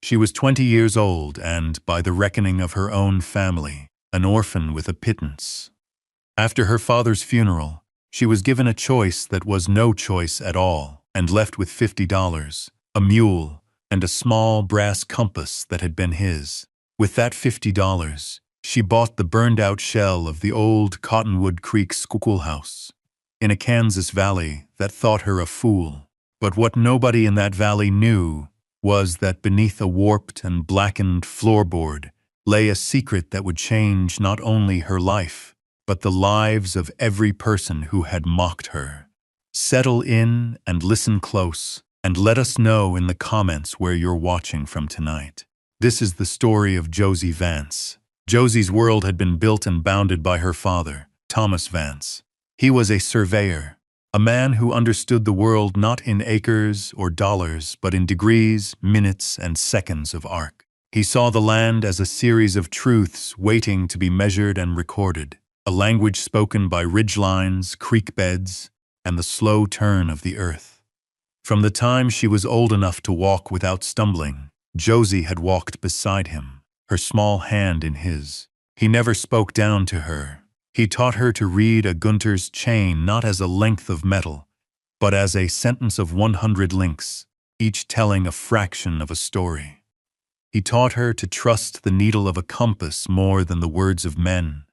She was 20 years old and, by the reckoning of her own family, an orphan with a pittance. After her father's funeral, she was given a choice that was no choice at all, and left with $50, a mule, and a small brass compass that had been his. With that $50, she bought the burned-out shell of the old Cottonwood Creek schoolhouse in a Kansas valley that thought her a fool. But what nobody in that valley knew was that beneath a warped and blackened floorboard lay a secret that would change not only her life, but the lives of every person who had mocked her. Settle in and listen close, and let us know in the comments where you're watching from tonight. This is the story of Josie Vance. Josie's world had been built and bounded by her father, Thomas Vance. He was a surveyor, a man who understood the world not in acres or dollars, but in degrees, minutes, and seconds of arc. He saw the land as a series of truths waiting to be measured and recorded, a language spoken by ridgelines, creek beds, and the slow turn of the earth. From the time she was old enough to walk without stumbling, Josie had walked beside him, her small hand in his. He never spoke down to her. He taught her to read a Gunter's chain not as a length of metal, but as a sentence of 100 links, each telling a fraction of a story. He taught her to trust the needle of a compass more than the words of men,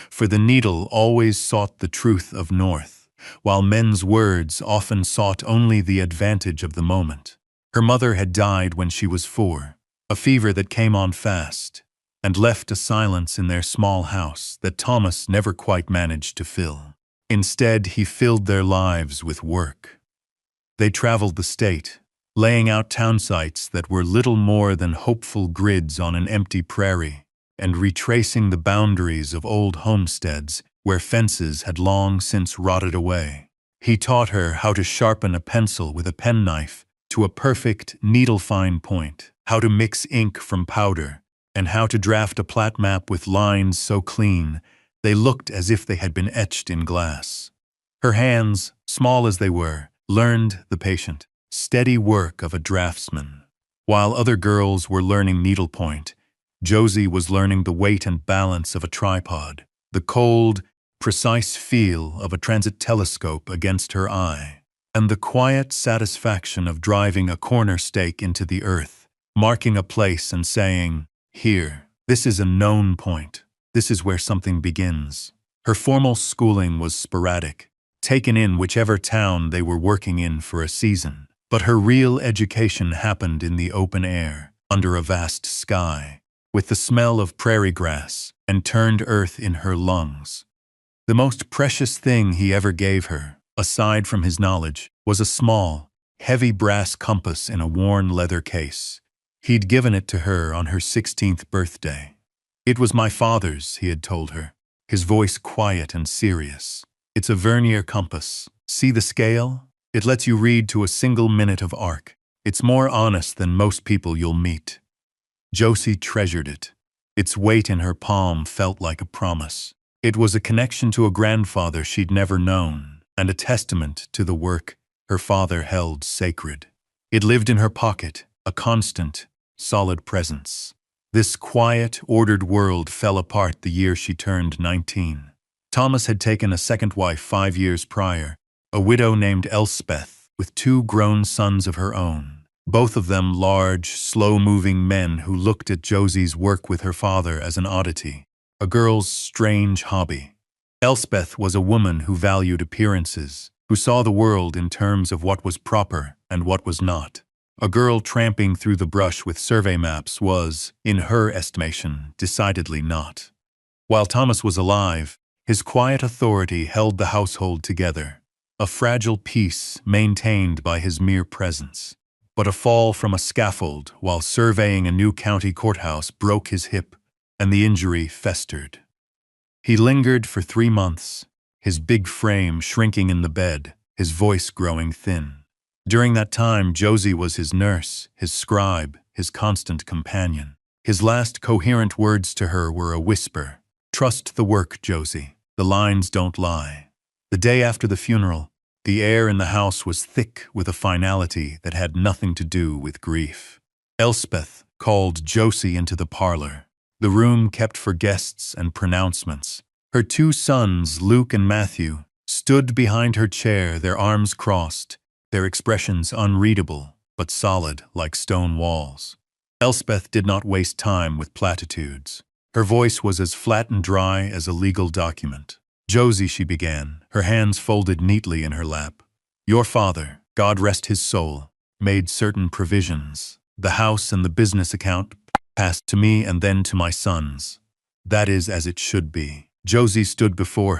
for the needle always sought the truth of north, while men's words often sought only the advantage of the moment. Her mother had died when she was 4, a fever that came on fast, and left a silence in their small house that Thomas never quite managed to fill. Instead, he filled their lives with work. They traveled the state, laying out town sites that were little more than hopeful grids on an empty prairie, and retracing the boundaries of old homesteads where fences had long since rotted away. He taught her how to sharpen a pencil with a penknife to a perfect needle-fine point, how to mix ink from powder, and how to draft a plat map with lines so clean they looked as if they had been etched in glass. Her hands, small as they were, learned the patient, steady work of a draftsman. While other girls were learning needlepoint, Josie was learning the weight and balance of a tripod, the cold, precise feel of a transit telescope against her eye, and the quiet satisfaction of driving a corner stake into the earth, marking a place and saying, "Here, this is a known point. This is where something begins." Her formal schooling was sporadic, taken in whichever town they were working in for a season. But her real education happened in the open air, under a vast sky, with the smell of prairie grass and turned earth in her lungs. The most precious thing he ever gave her, aside from his knowledge, was a small, heavy brass compass in a worn leather case. He'd given it to her on her 16th birthday. "It was my father's," he had told her, his voice quiet and serious. "It's a vernier compass. See the scale? It lets you read to a single minute of arc. It's more honest than most people you'll meet." Josie treasured it. Its weight in her palm felt like a promise. It was a connection to a grandfather she'd never known, and a testament to the work her father held sacred. It lived in her pocket, a constant, solid presence. This quiet, ordered world fell apart the year she turned 19. Thomas had taken a second wife 5 years prior, a widow named Elspeth, with 2 grown sons of her own, both of them large, slow-moving men who looked at Josie's work with her father as an oddity, a girl's strange hobby. Elspeth was a woman who valued appearances, who saw the world in terms of what was proper and what was not. A girl tramping through the brush with survey maps was, in her estimation, decidedly not. While Thomas was alive, his quiet authority held the household together, a fragile peace maintained by his mere presence. But a fall from a scaffold while surveying a new county courthouse broke his hip, and the injury festered. He lingered for 3 months, his big frame shrinking in the bed, his voice growing thin. During that time, Josie was his nurse, his scribe, his constant companion. His last coherent words to her were a whisper, "Trust the work, Josie. The lines don't lie." The day after the funeral, the air in the house was thick with a finality that had nothing to do with grief. Elspeth, called Josie into the parlor, the room kept for guests and pronouncements. Her 2 sons, Luke and Matthew, stood behind her chair, their arms crossed, their expressions unreadable but solid like stone walls. Elspeth did not waste time with platitudes. Her voice was as flat and dry as a legal document. "Josie," she began, her hands folded neatly in her lap. "Your father, God rest his soul, made certain provisions. The house and the business account passed to me and then to my sons. That is as it should be." Josie stood before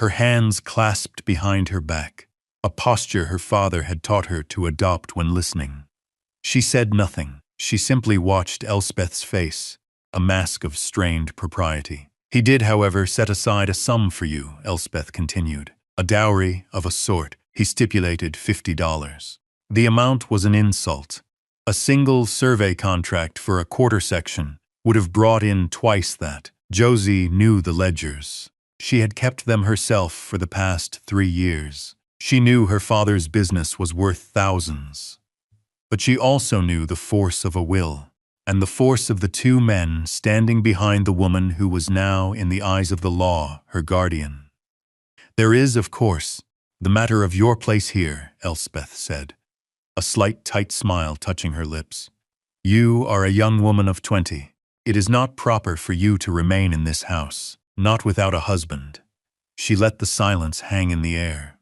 her hands clasped behind her back, a posture her father had taught her to adopt when listening. She said nothing. She simply watched Elspeth's face, a mask of strained propriety. "He did, however, set aside a sum for you," Elspeth continued. "A dowry of a sort. He stipulated $50. The amount was an insult. A single survey contract for a quarter section would have brought in twice that. Josie knew the ledgers. She had kept them herself for the past 3 years. She knew her father's business was worth thousands. But she also knew the force of a will, and the force of the 2 men standing behind the woman who was now, in the eyes of the law, her guardian. "There is, of course, the matter of your place here," Elspeth said, a slight tight smile touching her lips. "You are a young woman of 20. It is not proper for you to remain in this house, not without a husband." She let the silence hang in the air.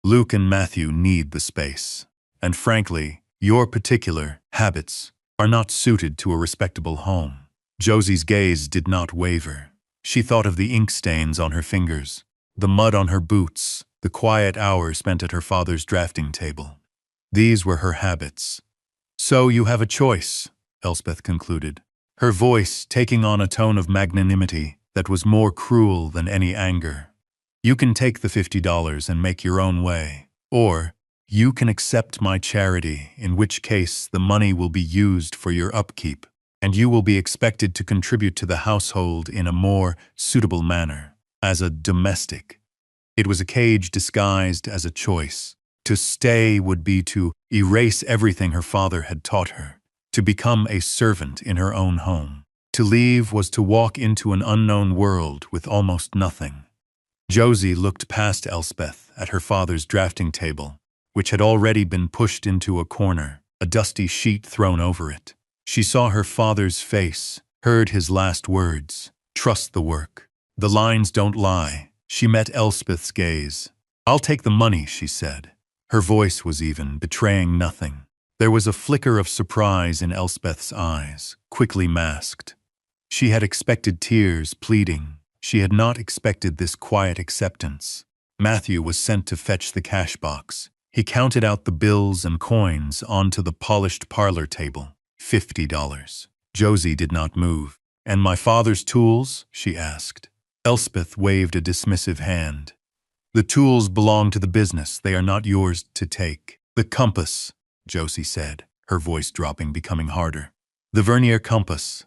"Luke and Matthew need the space. And frankly, your particular habits are not suited to a respectable home." Josie's gaze did not waver. She thought of the ink stains on her fingers, the mud on her boots, the quiet hours spent at her father's drafting table. These were her habits. "So you have a choice," Elspeth concluded, her voice taking on a tone of magnanimity that was more cruel than any anger. "You can take the $50 and make your own way, or you can accept my charity, in which case the money will be used for your upkeep, and you will be expected to contribute to the household in a more suitable manner, as a domestic." It was a cage disguised as a choice. To stay would be to erase everything her father had taught her, to become a servant in her own home. To leave was to walk into an unknown world with almost nothing. Josie looked past Elspeth at her father's drafting table, which had already been pushed into a corner, a dusty sheet thrown over it. She saw her father's face, heard his last words, "Trust the work. The lines don't lie." She met Elspeth's gaze. "I'll take the money," she said. Her voice was even, betraying nothing. There was a flicker of surprise in Elspeth's eyes, quickly masked. She had expected tears, pleading. She had not expected this quiet acceptance. Matthew was sent to fetch the cash box. He counted out the bills and coins onto the polished parlor table. $50. Josie did not move. "And my father's tools?" she asked. Elspeth waved a dismissive hand. "The tools belong to the business. They are not yours to take." "The compass," Josie said, her voice dropping, becoming harder. "The vernier compass.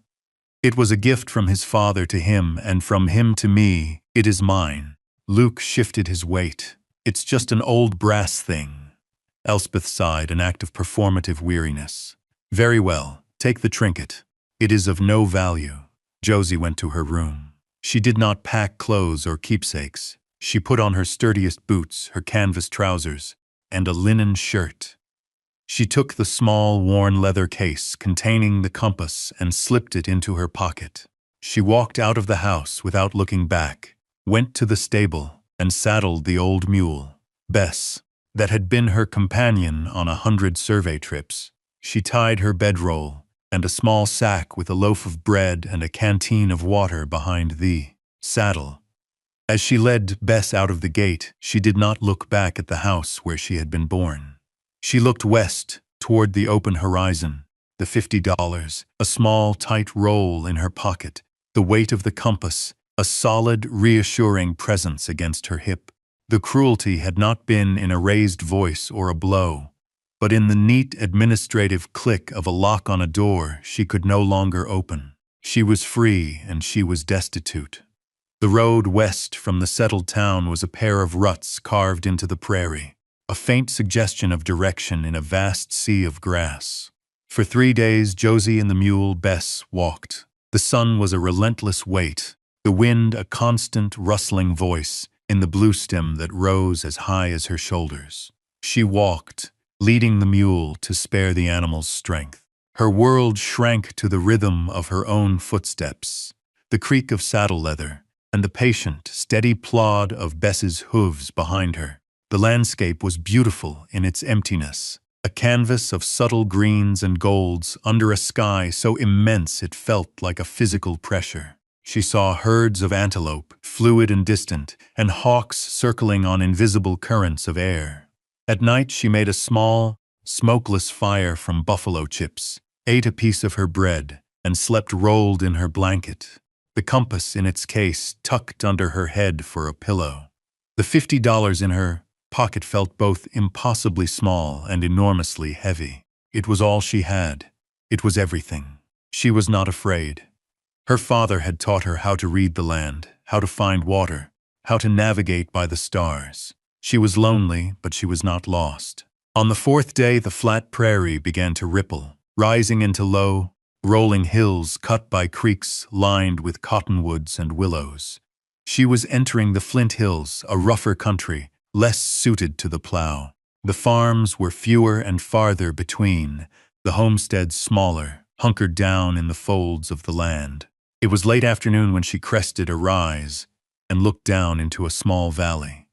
It was a gift from his father to him, and from him to me. It is mine." Luke shifted his weight. "It's just an old brass thing." Elspeth sighed, an act of performative weariness. "Very well, take the trinket. It is of no value." Josie went to her room. She did not pack clothes or keepsakes. She put on her sturdiest boots, her canvas trousers, and a linen shirt. She took the small, worn leather case containing the compass and slipped it into her pocket. She walked out of the house without looking back, went to the stable, and saddled the old mule, Bess, that had been her companion on 100 survey trips. She tied her bedroll and a small sack with a loaf of bread and a canteen of water behind the saddle. As she led Bess out of the gate, she did not look back at the house where she had been born. She looked west, toward the open horizon, the $50, a small, tight roll in her pocket, the weight of the compass, a solid, reassuring presence against her hip. The cruelty had not been in a raised voice or a blow, but in the neat administrative click of a lock on a door she could no longer open. She was free and she was destitute. The road west from the settled town was a pair of ruts carved into the prairie, a faint suggestion of direction in a vast sea of grass. For 3 days, Josie and the mule Bess walked. The sun was a relentless weight, the wind a constant rustling voice in the blue stem that rose as high as her shoulders. She walked, leading the mule to spare the animal's strength. Her world shrank to the rhythm of her own footsteps, the creak of saddle leather, and the patient, steady plod of Bess's hooves behind her. The landscape was beautiful in its emptiness, a canvas of subtle greens and golds under a sky so immense it felt like a physical pressure. She saw herds of antelope, fluid and distant, and hawks circling on invisible currents of air. At night she made a small, smokeless fire from buffalo chips, ate a piece of her bread, and slept rolled in her blanket, the compass in its case tucked under her head for a pillow. The $50 in her pocket felt both impossibly small and enormously heavy. It was all she had. It was everything. She was not afraid. Her father had taught her how to read the land, how to find water, how to navigate by the stars. She was lonely, but she was not lost. On the 4th day, the flat prairie began to ripple, rising into low, rolling hills cut by creeks lined with cottonwoods and willows. She was entering the Flint Hills, a rougher country, less suited to the plow. The farms were fewer and farther between, the homesteads smaller, hunkered down in the folds of the land. It was late afternoon when she crested a rise and looked down into a small valley.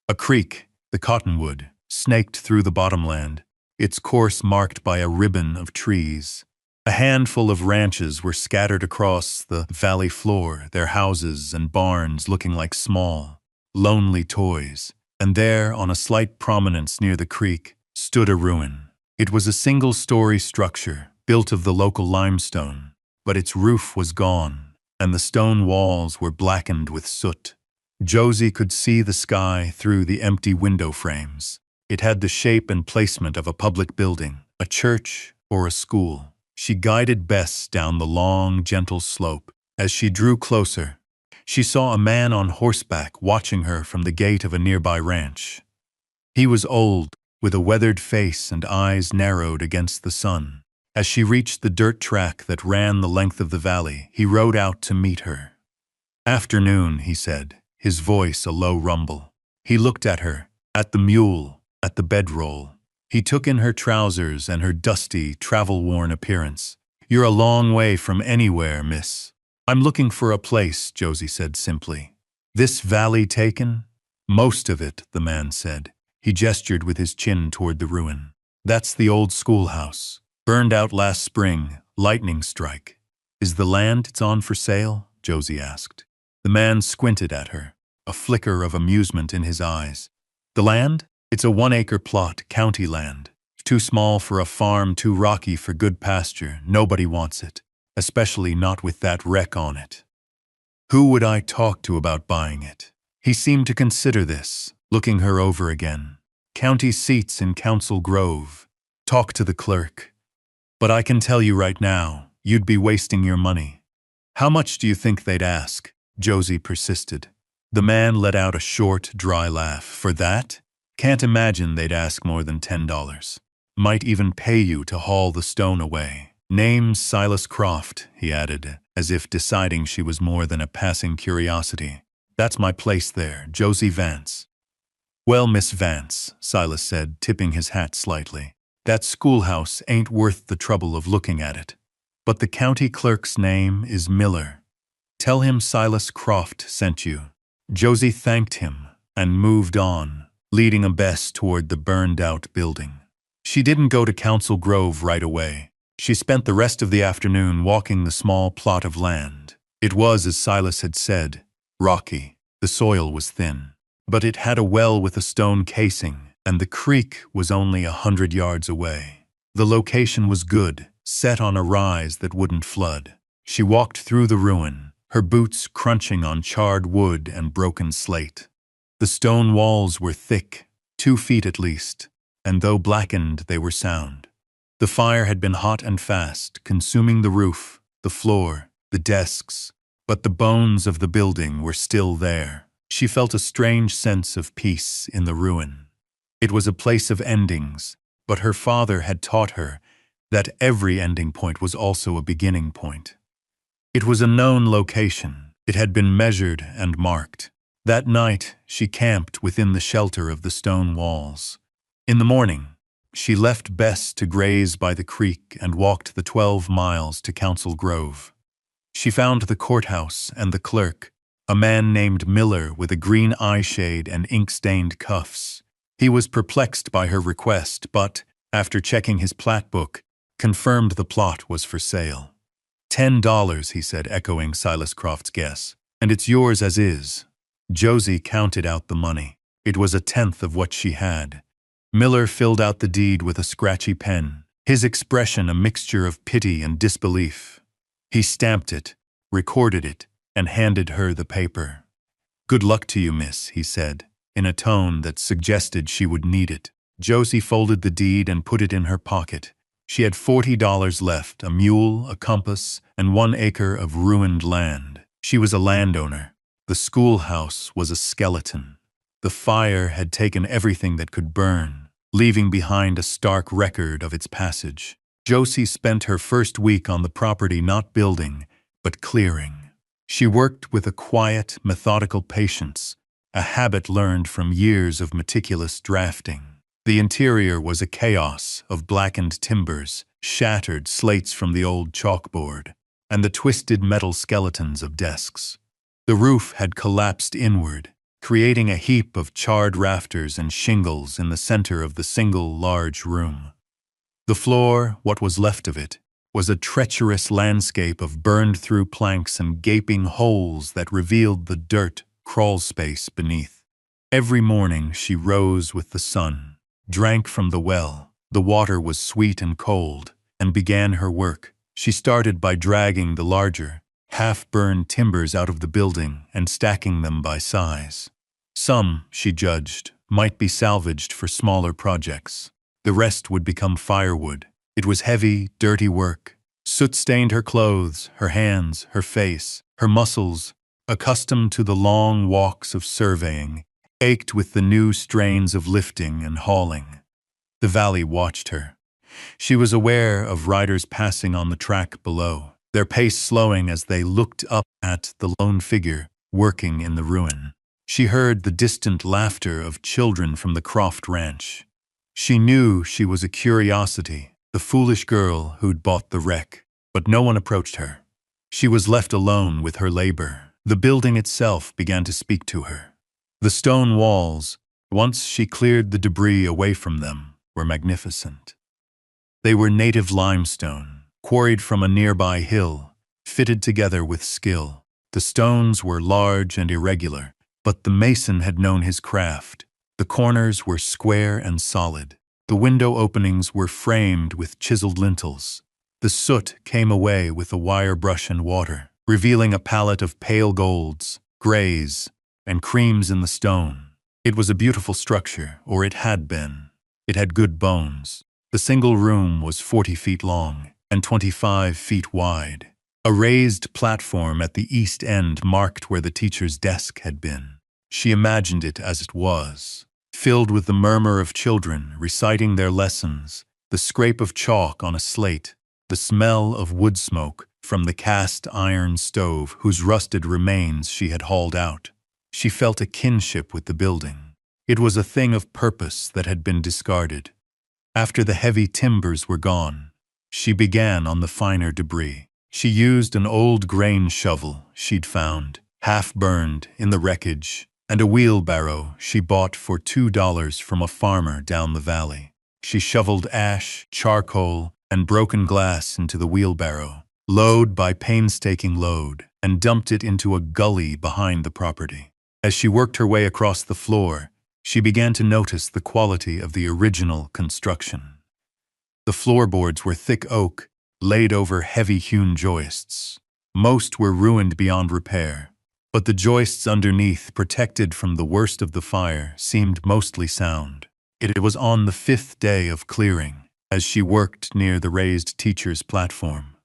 A creek, the Cottonwood, snaked through the bottomland, its course marked by a ribbon of trees. A handful of ranches were scattered across the valley floor, their houses and barns looking like small, lonely toys. And there, on a slight prominence near the creek, stood a ruin. It was a single-story structure, built of the local limestone, but its roof was gone, and the stone walls were blackened with soot. Josie could see the sky through the empty window frames. It had the shape and placement of a public building, a church or a school. She guided Bess down the long, gentle slope. As she drew closer, she saw a man on horseback watching her from the gate of a nearby ranch. He was old, with a weathered face and eyes narrowed against the sun. As she reached the dirt track that ran the length of the valley, he rode out to meet her. "Afternoon," he said, his voice a low rumble. He looked at her, at the mule, at the bedroll. He took in her trousers and her dusty, travel-worn appearance. "You're a long way from anywhere, miss." "I'm looking for a place," Josie said simply. "This valley taken?" "Most of it," the man said. He gestured with his chin toward the ruin. "That's the old schoolhouse. Burned out last spring, lightning strike." "Is the land it's on for sale?" Josie asked. The man squinted at her, a flicker of amusement in his eyes. "The land? It's a 1-acre plot, county land. Too small for a farm, too rocky for good pasture. Nobody wants it, especially not with that wreck on it." "Who would I talk to about buying it?" He seemed to consider this, looking her over again. "County seats in Council Grove. Talk to the clerk. But I can tell you right now, you'd be wasting your money." "How much do you think they'd ask?" Josie persisted. The man let out a short, dry laugh. "For that? Can't imagine they'd ask more than $10. Might even pay you to haul the stone away. Name's Silas Croft," he added, as if deciding she was more than a passing curiosity. "That's my place there, Josie Vance." "Well, Miss Vance," Silas said, tipping his hat slightly, "that schoolhouse ain't worth the trouble of looking at it. But the county clerk's name is Miller. Tell him Silas Croft sent you." Josie thanked him and moved on, leading Bess toward the burned-out building. She didn't go to Council Grove right away. She spent the rest of the afternoon walking the small plot of land. It was, as Silas had said, rocky. The soil was thin. But it had a well with a stone casing, and the creek was only 100 yards away. The location was good, set on a rise that wouldn't flood. She walked through the ruin, her boots crunching on charred wood and broken slate. The stone walls were thick, 2 feet at least, and though blackened, they were sound. The fire had been hot and fast, consuming the roof, the floor, the desks, but the bones of the building were still there. She felt a strange sense of peace in the ruin. It was a place of endings, but her father had taught her that every ending point was also a beginning point. It was a known location. It had been measured and marked. That night, she camped within the shelter of the stone walls. In the morning, she left Bess to graze by the creek and walked the 12 miles to Council Grove. She found the courthouse and the clerk, a man named Miller with a green eye shade and ink-stained cuffs. He was perplexed by her request, but, after checking his plat book, confirmed the plot was for sale. $10, he said, echoing Silas Croft's guess. And it's yours as is. Josie counted out the money. It was a tenth of what she had. Miller filled out the deed with a scratchy pen, his expression a mixture of pity and disbelief. He stamped it, recorded it, and handed her the paper. "Good luck to you, miss," he said, in a tone that suggested she would need it. Josie folded the deed and put it in her pocket. She had $40 left, a mule, a compass, and 1 acre of ruined land. She was a landowner. The schoolhouse was a skeleton. The fire had taken everything that could burn, leaving behind a stark record of its passage. Josie spent her first week on the property not building, but clearing. She worked with a quiet, methodical patience, a habit learned from years of meticulous drafting. The interior was a chaos of blackened timbers, shattered slates from the old chalkboard, and the twisted metal skeletons of desks. The roof had collapsed inward, creating a heap of charred rafters and shingles in the center of the single large room. The floor, what was left of it, was a treacherous landscape of burned-through planks and gaping holes that revealed the dirt crawl space beneath. Every morning she rose with the sun, drank from the well. The water was sweet and cold, and began her work. She started by dragging the larger, half-burned timbers out of the building and stacking them by size. Some, she judged, might be salvaged for smaller projects. The rest would become firewood. It was heavy, dirty work. Soot stained her clothes, her hands, her face. Her muscles, accustomed to the long walks of surveying, ached with the new strains of lifting and hauling. The valley watched her. She was aware of riders passing on the track below, their pace slowing as they looked up at the lone figure working in the ruin. She heard the distant laughter of children from the Croft ranch. She knew she was a curiosity, the foolish girl who'd bought the wreck, but no one approached her. She was left alone with her labor. The building itself began to speak to her. The stone walls, once she cleared the debris away from them, were magnificent. They were native limestone, quarried from a nearby hill, fitted together with skill. The stones were large and irregular, but the mason had known his craft. The corners were square and solid. The window openings were framed with chiseled lintels. The soot came away with the wire brush and water, revealing a palette of pale golds, grays, and creams in the stone. It was a beautiful structure, or it had been. It had good bones. The single room was 40 feet long and 25 feet wide. A raised platform at the east end marked where the teacher's desk had been. She imagined it as it was, filled with the murmur of children reciting their lessons, the scrape of chalk on a slate, the smell of wood smoke from the cast iron stove whose rusted remains she had hauled out. She felt a kinship with the building. It was a thing of purpose that had been discarded. After the heavy timbers were gone, she began on the finer debris. She used an old grain shovel she'd found, half-burned, in the wreckage, and a wheelbarrow she bought for $2 from a farmer down the valley. She shoveled ash, charcoal, and broken glass into the wheelbarrow, load by painstaking load, and dumped it into a gully behind the property. As she worked her way across the floor, she began to notice the quality of the original construction. The floorboards were thick oak, laid over heavy-hewn joists. Most were ruined beyond repair, but the joists underneath, protected from the worst of the fire, seemed mostly sound. It was on the 5th day of clearing, as she worked near the raised teacher's platform,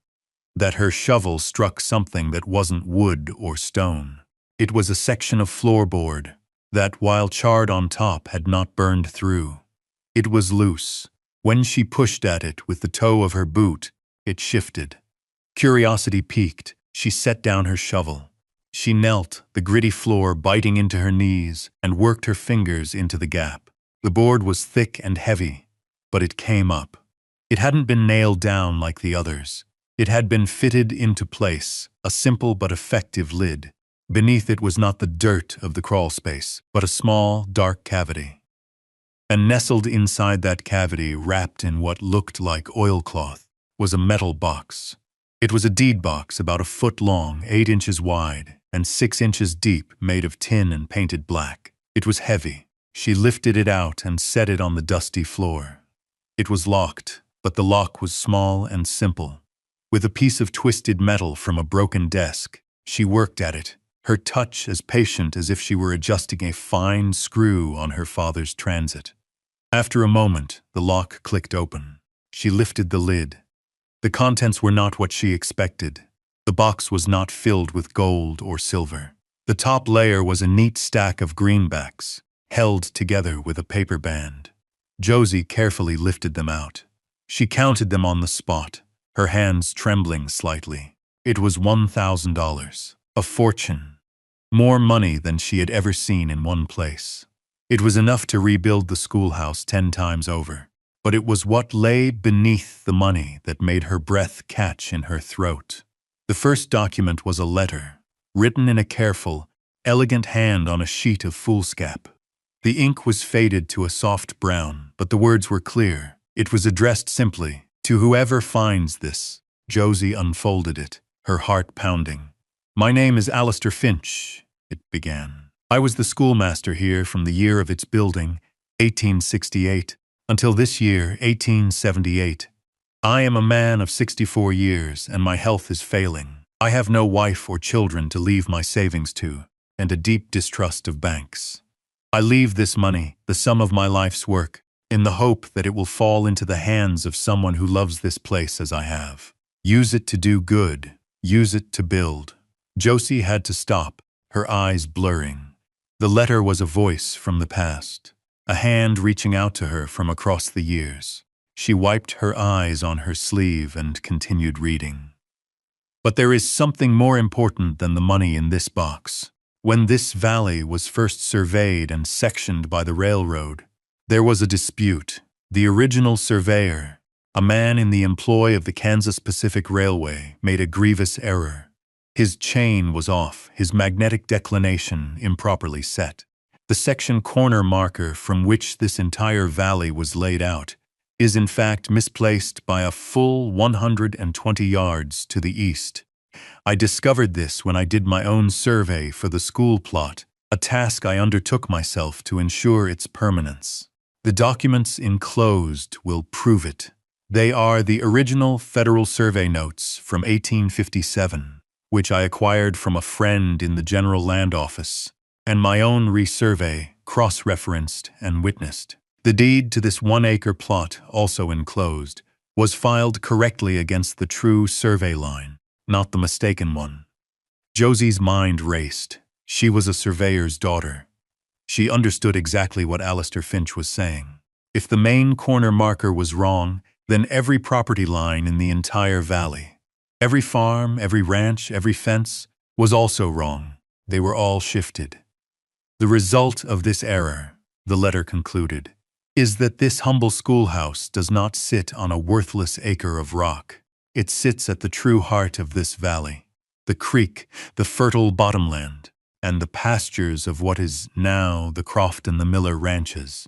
that her shovel struck something that wasn't wood or stone. It was a section of floorboard that, while charred on top, had not burned through. It was loose, When she pushed at it with the toe of her boot, it shifted. Curiosity piqued. She set down her shovel. She knelt, the gritty floor biting into her knees, and worked her fingers into the gap. The board was thick and heavy, but it came up. It hadn't been nailed down like the others. It had been fitted into place, a simple but effective lid. Beneath it was not the dirt of the crawl space, but a small, dark cavity. And nestled inside that cavity, wrapped in what looked like oilcloth, was a metal box. It was a deed box about a foot long, 8 inches wide, and 6 inches deep, made of tin and painted black. It was heavy. She lifted it out and set it on the dusty floor. It was locked, but the lock was small and simple. With a piece of twisted metal from a broken desk, she worked at it, her touch as patient as if she were adjusting a fine screw on her father's transit. After a moment, the lock clicked open. She lifted the lid. The contents were not what she expected. The box was not filled with gold or silver. The top layer was a neat stack of greenbacks, held together with a paper band. Josie carefully lifted them out. She counted them on the spot, her hands trembling slightly. It was $1,000, a fortune. More money than she had ever seen in one place. It was enough to rebuild the schoolhouse 10 times over. But it was what lay beneath the money that made her breath catch in her throat. The first document was a letter, written in a careful, elegant hand on a sheet of foolscap. The ink was faded to a soft brown, but the words were clear. It was addressed simply, "To whoever finds this." Josie unfolded it, her heart pounding. "My name is Alistair Finch," it began. "I was the schoolmaster here from the year of its building, 1868, until this year, 1878. I am a man of 64 years, and my health is failing. I have no wife or children to leave my savings to, and a deep distrust of banks. I leave this money, the sum of my life's work, in the hope that it will fall into the hands of someone who loves this place as I have. Use it to do good. Use it to build." Josie had to stop, her eyes blurring. The letter was a voice from the past, a hand reaching out to her from across the years. She wiped her eyes on her sleeve and continued reading. "But there is something more important than the money in this box. When this valley was first surveyed and sectioned by the railroad, there was a dispute. The original surveyor, a man in the employ of the Kansas Pacific Railway, made a grievous error. His chain was off, his magnetic declination improperly set. The section corner marker from which this entire valley was laid out is in fact misplaced by a full 120 yards to the east. I discovered this when I did my own survey for the school plot, a task I undertook myself to ensure its permanence. The documents enclosed will prove it. They are the original Federal Survey notes from 1857, which I acquired from a friend in the General Land Office, and my own resurvey, cross-referenced and witnessed. The deed to this 1-acre plot, also enclosed, was filed correctly against the true survey line, not the mistaken one. Josie's mind raced. She was a surveyor's daughter. She understood exactly what Alistair Finch was saying. If the main corner marker was wrong, then every property line in the entire valley, every farm, every ranch, every fence, was also wrong. They were all shifted. The result of this error, the letter concluded, is that this humble schoolhouse does not sit on a worthless acre of rock. It sits at the true heart of this valley, the creek, the fertile bottomland, and the pastures of what is now the Croft and the Miller ranches.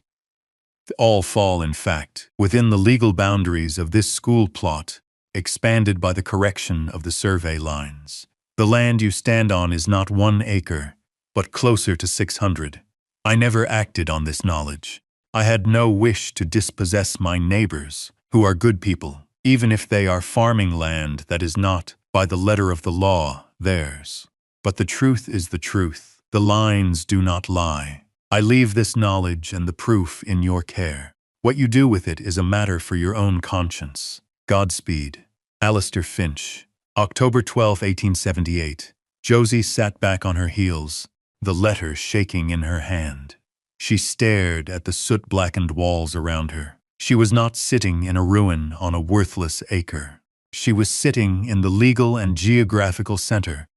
All fall, in fact, within the legal boundaries of this school plot, expanded by the correction of the survey lines. The land you stand on is not 1 acre, but closer to 600. I never acted on this knowledge. I had no wish to dispossess my neighbors, who are good people, even if they are farming land that is not, by the letter of the law, theirs. But the truth is the truth. The lines do not lie. I leave this knowledge and the proof in your care. What you do with it is a matter for your own conscience. Godspeed. Alistair Finch. October 12, 1878. Josie sat back on her heels, the letter shaking in her hand. She stared at the soot-blackened walls around her. She was not sitting in a ruin on a worthless acre. She was sitting in the legal and geographical center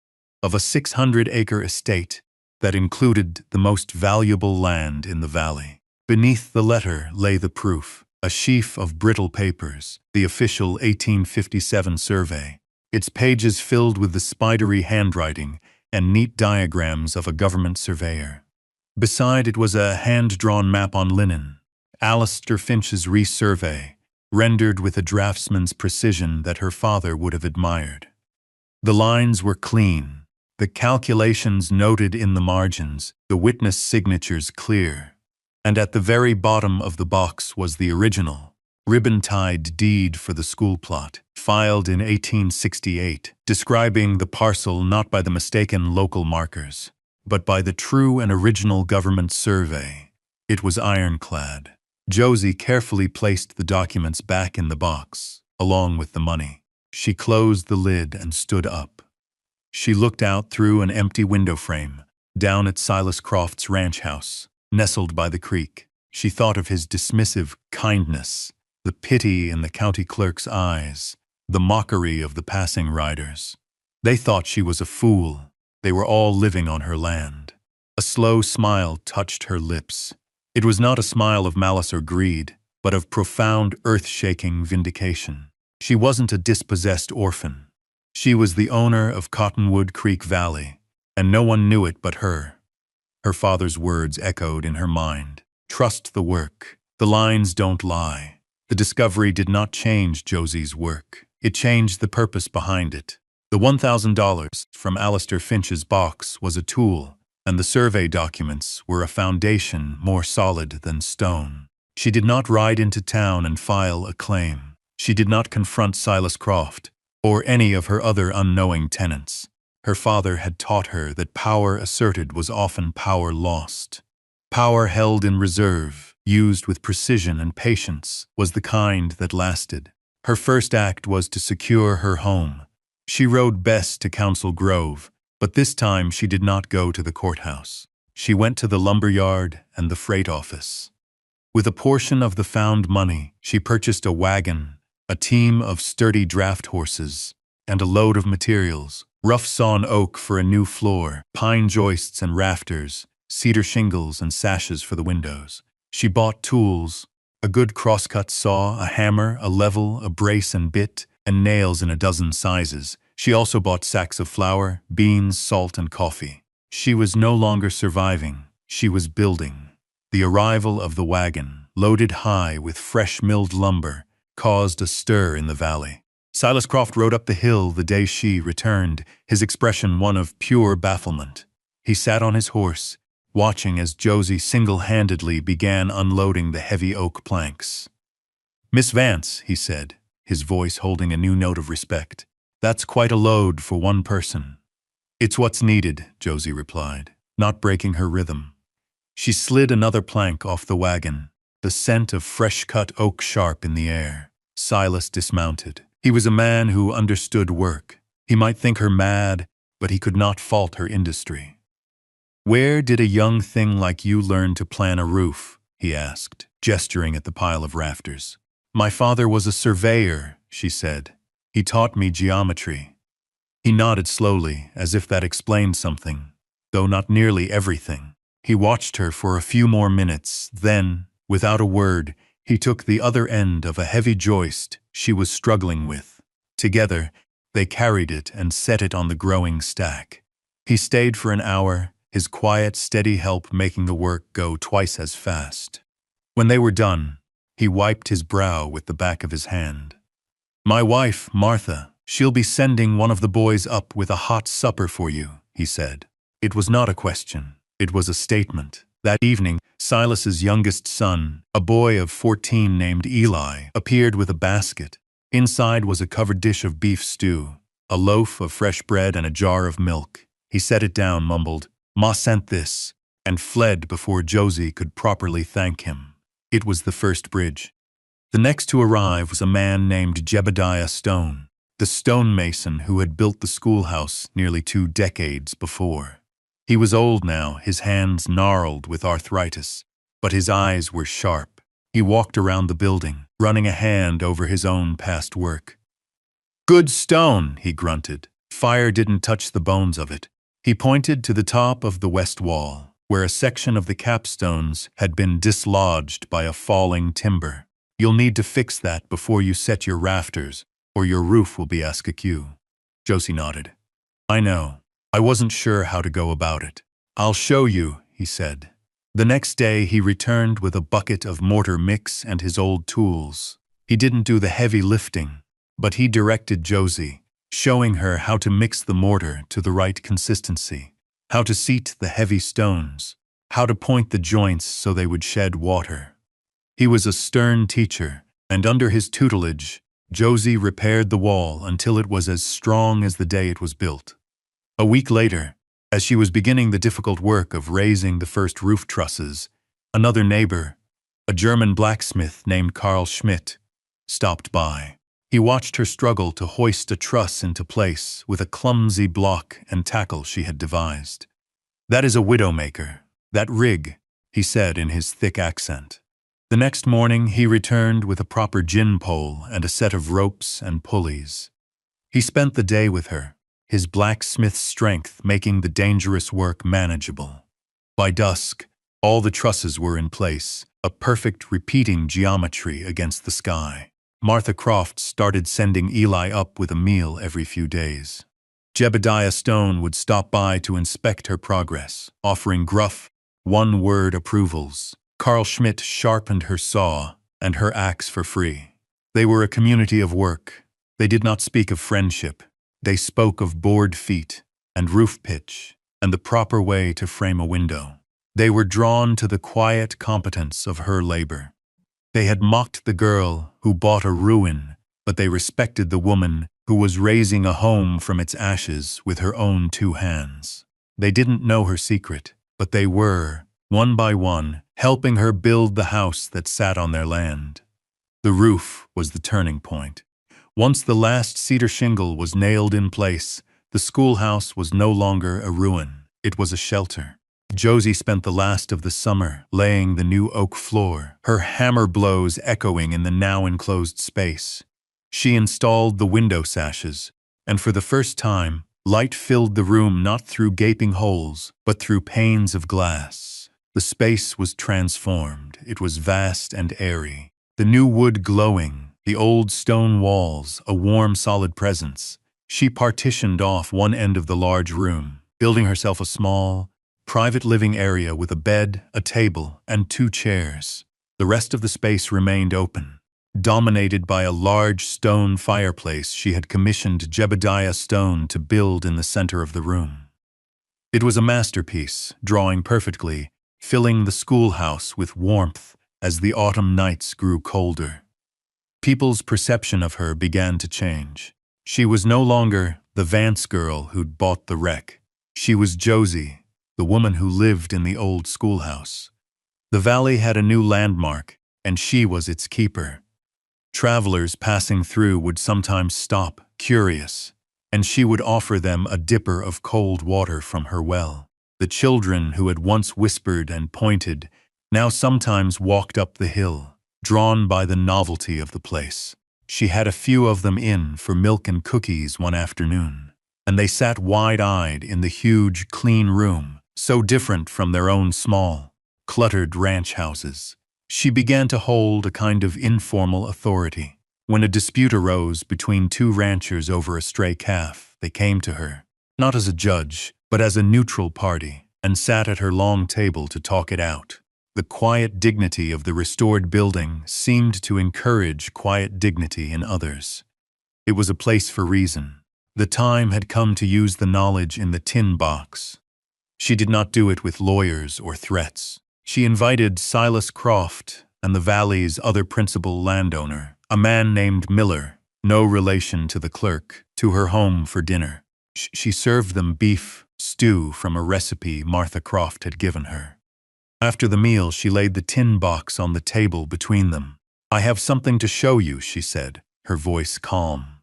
of a 600-acre estate that included the most valuable land in the valley. Beneath the letter lay the proof, a sheaf of brittle papers, the official 1857 survey, its pages filled with the spidery handwriting and neat diagrams of a government surveyor. Beside it was a hand-drawn map on linen, Alistair Finch's resurvey, rendered with a draftsman's precision that her father would have admired. The lines were clean, the calculations noted in the margins, the witness signatures clear. And at the very bottom of the box was the original, ribbon-tied deed for the school plot, filed in 1868, describing the parcel not by the mistaken local markers, but by the true and original government survey. It was ironclad. Josie carefully placed the documents back in the box, along with the money. She closed the lid and stood up. She looked out through an empty window frame, down at Silas Croft's ranch house, nestled by the creek. She thought of his dismissive kindness, the pity in the county clerk's eyes, the mockery of the passing riders. They thought she was a fool. They were all living on her land. A slow smile touched her lips. It was not a smile of malice or greed, but of profound, earth-shaking vindication. She wasn't a dispossessed orphan. She was the owner of Cottonwood Creek Valley, and no one knew it but her. Her father's words echoed in her mind. Trust the work. The lines don't lie. The discovery did not change Josie's work. It changed the purpose behind it. The $1,000 from Alistair Finch's box was a tool, and the survey documents were a foundation more solid than stone. She did not ride into town and file a claim. She did not confront Silas Croft or any of her other unknowing tenants. Her father had taught her that power asserted was often power lost. Power held in reserve, used with precision and patience, was the kind that lasted. Her first act was to secure her home. She rode best to Council Grove, but this time she did not go to the courthouse. She went to the lumber yard and the freight office. With a portion of the found money, she purchased a wagon, a team of sturdy draft horses, and a load of materials: rough sawn oak for a new floor, pine joists and rafters, cedar shingles and sashes for the windows. She bought tools: a good crosscut saw, a hammer, a level, a brace and bit, and nails in a dozen sizes. She also bought sacks of flour, beans, salt, and coffee. She was no longer surviving. She was building. The arrival of the wagon, loaded high with fresh milled lumber, caused a stir in the valley. Silas Croft rode up the hill the day she returned, his expression one of pure bafflement. He sat on his horse, watching as Josie single-handedly began unloading the heavy oak planks. "Miss Vance," he said, his voice holding a new note of respect, "that's quite a load for one person." "It's what's needed," Josie replied, not breaking her rhythm. She slid another plank off the wagon, the scent of fresh-cut oak sharp in the air. Silas dismounted. He was a man who understood work. He might think her mad, but he could not fault her industry. "Where did a young thing like you learn to plan a roof?" he asked, gesturing at the pile of rafters. "My father was a surveyor," she said. "He taught me geometry." He nodded slowly, as if that explained something, though not nearly everything. He watched her for a few more minutes, then, without a word, he took the other end of a heavy joist she was struggling with. Together, they carried it and set it on the growing stack. He stayed for an hour, his quiet, steady help making the work go twice as fast. When they were done, he wiped his brow with the back of his hand. "My wife, Martha, she'll be sending one of the boys up with a hot supper for you," he said. It was not a question. It was a statement. That evening, Silas's youngest son, a boy of 14 named Eli, appeared with a basket. Inside was a covered dish of beef stew, a loaf of fresh bread and a jar of milk. He set it down, mumbled, "Ma sent this," and fled before Josie could properly thank him. It was the first bridge. The next to arrive was a man named Jebediah Stone, the stonemason who had built the schoolhouse nearly 2 decades before. He was old now, his hands gnarled with arthritis, but his eyes were sharp. He walked around the building, running a hand over his own past work. "Good stone," he grunted. Fire didn't touch the bones of it. He pointed to the top of the west wall, where a section of the capstones had been dislodged by a falling timber. "You'll need to fix that before you set your rafters, or your roof will be askew." Josie nodded. "I know. I wasn't sure how to go about it." "I'll show you," he said. The next day he returned with a bucket of mortar mix and his old tools. He didn't do the heavy lifting, but he directed Josie, showing her how to mix the mortar to the right consistency, how to seat the heavy stones, how to point the joints so they would shed water. He was a stern teacher, and under his tutelage, Josie repaired the wall until it was as strong as the day it was built. A week later, as she was beginning the difficult work of raising the first roof trusses, another neighbor, a German blacksmith named Karl Schmidt, stopped by. He watched her struggle to hoist a truss into place with a clumsy block and tackle she had devised. "That is a widowmaker, that rig," he said in his thick accent. The next morning he returned with a proper gin pole and a set of ropes and pulleys. He spent the day with her, his blacksmith's strength making the dangerous work manageable. By dusk, all the trusses were in place, a perfect repeating geometry against the sky. Martha Croft started sending Eli up with a meal every few days. Jebediah Stone would stop by to inspect her progress, offering gruff, one-word approvals. Karl Schmidt sharpened her saw and her axe for free. They were a community of work. They did not speak of friendship. They spoke of board feet and roof pitch and the proper way to frame a window. They were drawn to the quiet competence of her labor. They had mocked the girl who bought a ruin, but they respected the woman who was raising a home from its ashes with her own 2 hands. They didn't know her secret, but they were, one by one, helping her build the house that sat on their land. The roof was the turning point. Once the last cedar shingle was nailed in place, the schoolhouse was no longer a ruin. It was a shelter. Josie spent the last of the summer laying the new oak floor, her hammer blows echoing in the now enclosed space. She installed the window sashes, and for the first time, light filled the room not through gaping holes, but through panes of glass. The space was transformed. It was vast and airy. The new wood glowing, the old stone walls, a warm, solid presence. She partitioned off one end of the large room, building herself a small, private living area with a bed, a table, and 2 chairs. The rest of the space remained open, dominated by a large stone fireplace she had commissioned Jebediah Stone to build in the center of the room. It was a masterpiece, drawing perfectly, filling the schoolhouse with warmth as the autumn nights grew colder. People's perception of her began to change. She was no longer the Vance girl who'd bought the wreck. She was Josie, the woman who lived in the old schoolhouse. The valley had a new landmark, and she was its keeper. Travelers passing through would sometimes stop, curious, and she would offer them a dipper of cold water from her well. The children who had once whispered and pointed now sometimes walked up the hill, drawn by the novelty of the place. She had a few of them in for milk and cookies one afternoon, and they sat wide-eyed in the huge, clean room, so different from their own small, cluttered ranch houses. She began to hold a kind of informal authority. When a dispute arose between 2 ranchers over a stray calf, they came to her, not as a judge, but as a neutral party, and sat at her long table to talk it out. The quiet dignity of the restored building seemed to encourage quiet dignity in others. It was a place for reason. The time had come to use the knowledge in the tin box. She did not do it with lawyers or threats. She invited Silas Croft and the valley's other principal landowner, a man named Miller, no relation to the clerk, to her home for dinner. She served them beef stew from a recipe Martha Croft had given her. After the meal, she laid the tin box on the table between them. "I have something to show you," she said, her voice calm.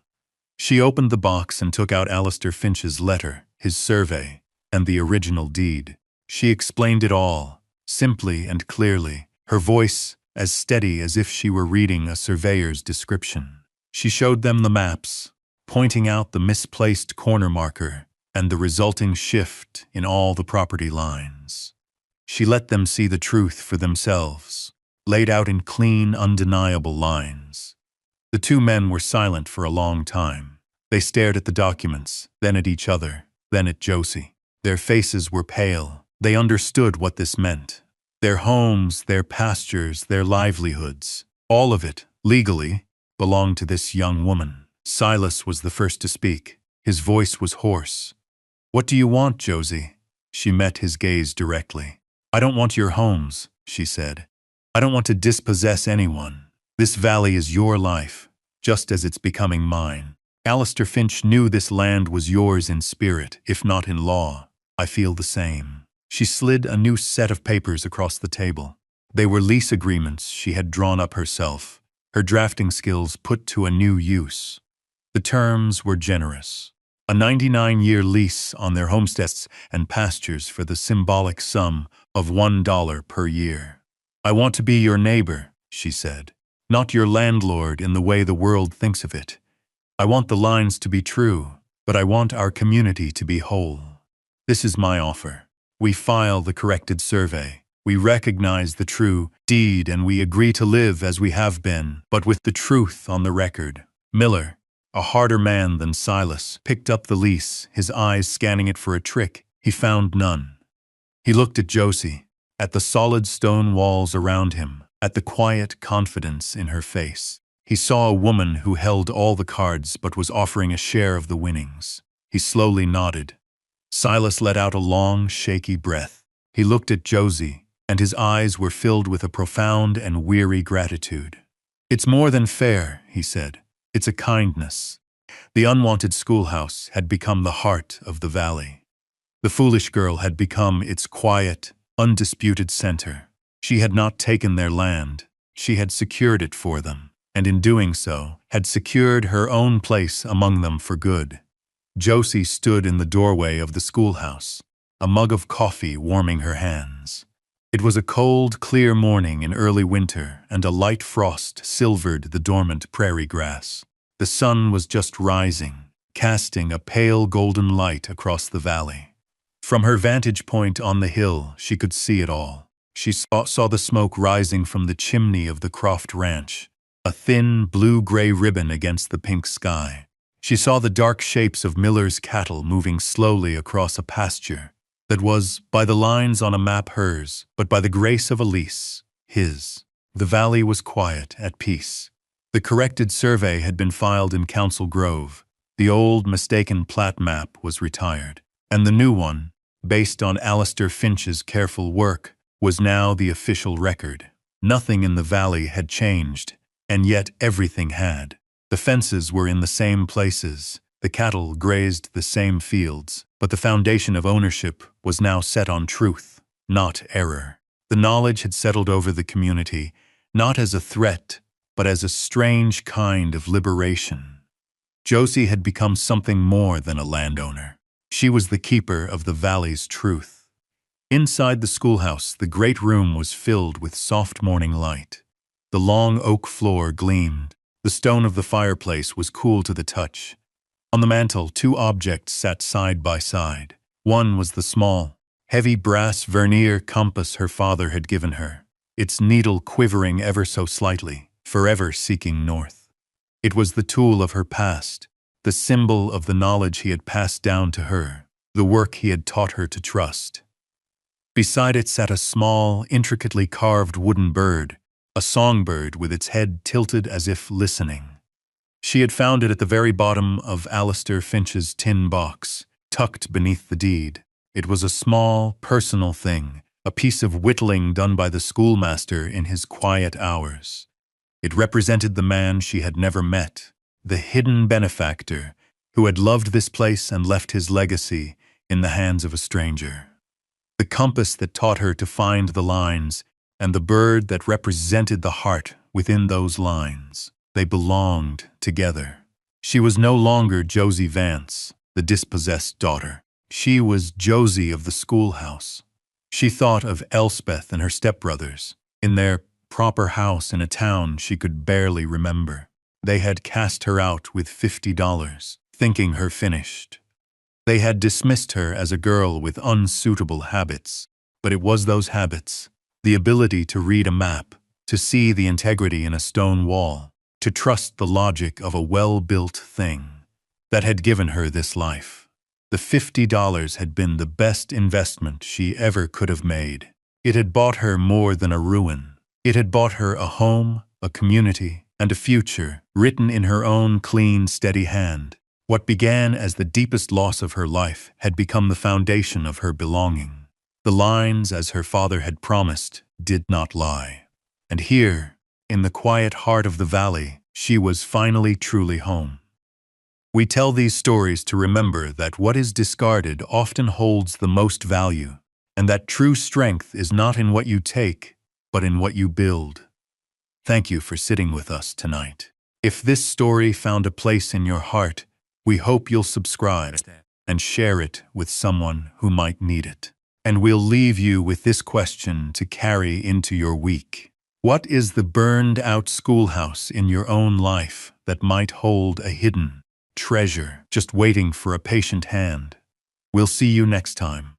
She opened the box and took out Alistair Finch's letter, his survey, and the original deed. She explained it all, simply and clearly, her voice as steady as if she were reading a surveyor's description. She showed them the maps, pointing out the misplaced corner marker and the resulting shift in all the property lines. She let them see the truth for themselves, laid out in clean, undeniable lines. The two men were silent for a long time. They stared at the documents, then at each other, then at Josie. Their faces were pale. They understood what this meant. Their homes, their pastures, their livelihoods, all of it, legally, belonged to this young woman. Silas was the first to speak. His voice was hoarse. "What do you want, Josie?" She met his gaze directly. "I don't want your homes," she said. "I don't want to dispossess anyone. This valley is your life, just as it's becoming mine. Alistair Finch knew this land was yours in spirit, if not in law. I feel the same." She slid a new set of papers across the table. They were lease agreements she had drawn up herself, her drafting skills put to a new use. The terms were generous. A 99-year lease on their homesteads and pastures for the symbolic sum of $1 per year. "I want to be your neighbor," she said, "not your landlord in the way the world thinks of it. I want the lines to be true, but I want our community to be whole. This is my offer. We file the corrected survey. We recognize the true deed and we agree to live as we have been, but with the truth on the record." Miller, a harder man than Silas, picked up the lease, his eyes scanning it for a trick. He found none. He looked at Josie, at the solid stone walls around him, at the quiet confidence in her face. He saw a woman who held all the cards but was offering a share of the winnings. He slowly nodded. Silas let out a long, shaky breath. He looked at Josie, and his eyes were filled with a profound and weary gratitude. "It's more than fair," he said. "It's a kindness." The unwanted schoolhouse had become the heart of the valley. The foolish girl had become its quiet, undisputed center. She had not taken their land. She had secured it for them, and in doing so, had secured her own place among them for good. Josie stood in the doorway of the schoolhouse, a mug of coffee warming her hands. It was a cold, clear morning in early winter, and a light frost silvered the dormant prairie grass. The sun was just rising, casting a pale golden light across the valley. From her vantage point on the hill, she could see it all. She saw the smoke rising from the chimney of the Croft Ranch, a thin, blue-gray ribbon against the pink sky. She saw the dark shapes of Miller's cattle moving slowly across a pasture that was, by the lines on a map, hers, but by the grace of a lease, his. The valley was quiet, at peace. The corrected survey had been filed in Council Grove. The old, mistaken plat map was retired, and the new one, based on Alistair Finch's careful work, was now the official record. Nothing in the valley had changed, and yet everything had. The fences were in the same places, the cattle grazed the same fields, but the foundation of ownership was now set on truth, not error. The knowledge had settled over the community, not as a threat, but as a strange kind of liberation. Josie had become something more than a landowner. She was the keeper of the valley's truth. Inside the schoolhouse, the great room was filled with soft morning light. The long oak floor gleamed. The stone of the fireplace was cool to the touch. On the mantel, two objects sat side by side. One was the small, heavy brass vernier compass her father had given her, its needle quivering ever so slightly, forever seeking north. It was the tool of her past, the symbol of the knowledge he had passed down to her, the work he had taught her to trust. Beside it sat a small, intricately carved wooden bird, a songbird with its head tilted as if listening. She had found it at the very bottom of Alistair Finch's tin box, tucked beneath the deed. It was a small, personal thing, a piece of whittling done by the schoolmaster in his quiet hours. It represented the man she had never met, the hidden benefactor who had loved this place and left his legacy in the hands of a stranger. The compass that taught her to find the lines, and the bird that represented the heart within those lines. They belonged together. She was no longer Josie Vance, the dispossessed daughter. She was Josie of the schoolhouse. She thought of Elspeth and her stepbrothers, in their proper house in a town she could barely remember. They had cast her out with $50, thinking her finished. They had dismissed her as a girl with unsuitable habits. But it was those habits, the ability to read a map, to see the integrity in a stone wall, to trust the logic of a well-built thing, that had given her this life. The $50 had been the best investment she ever could have made. It had bought her more than a ruin. It had bought her a home, a community, and a future written in her own clean, steady hand. What began as the deepest loss of her life had become the foundation of her belonging. The lines, as her father had promised, did not lie. And here, in the quiet heart of the valley, she was finally truly home. We tell these stories to remember that what is discarded often holds the most value, and that true strength is not in what you take, but in what you build. Thank you for sitting with us tonight. If this story found a place in your heart, we hope you'll subscribe and share it with someone who might need it. And we'll leave you with this question to carry into your week. What is the burned-out schoolhouse in your own life that might hold a hidden treasure just waiting for a patient hand? We'll see you next time.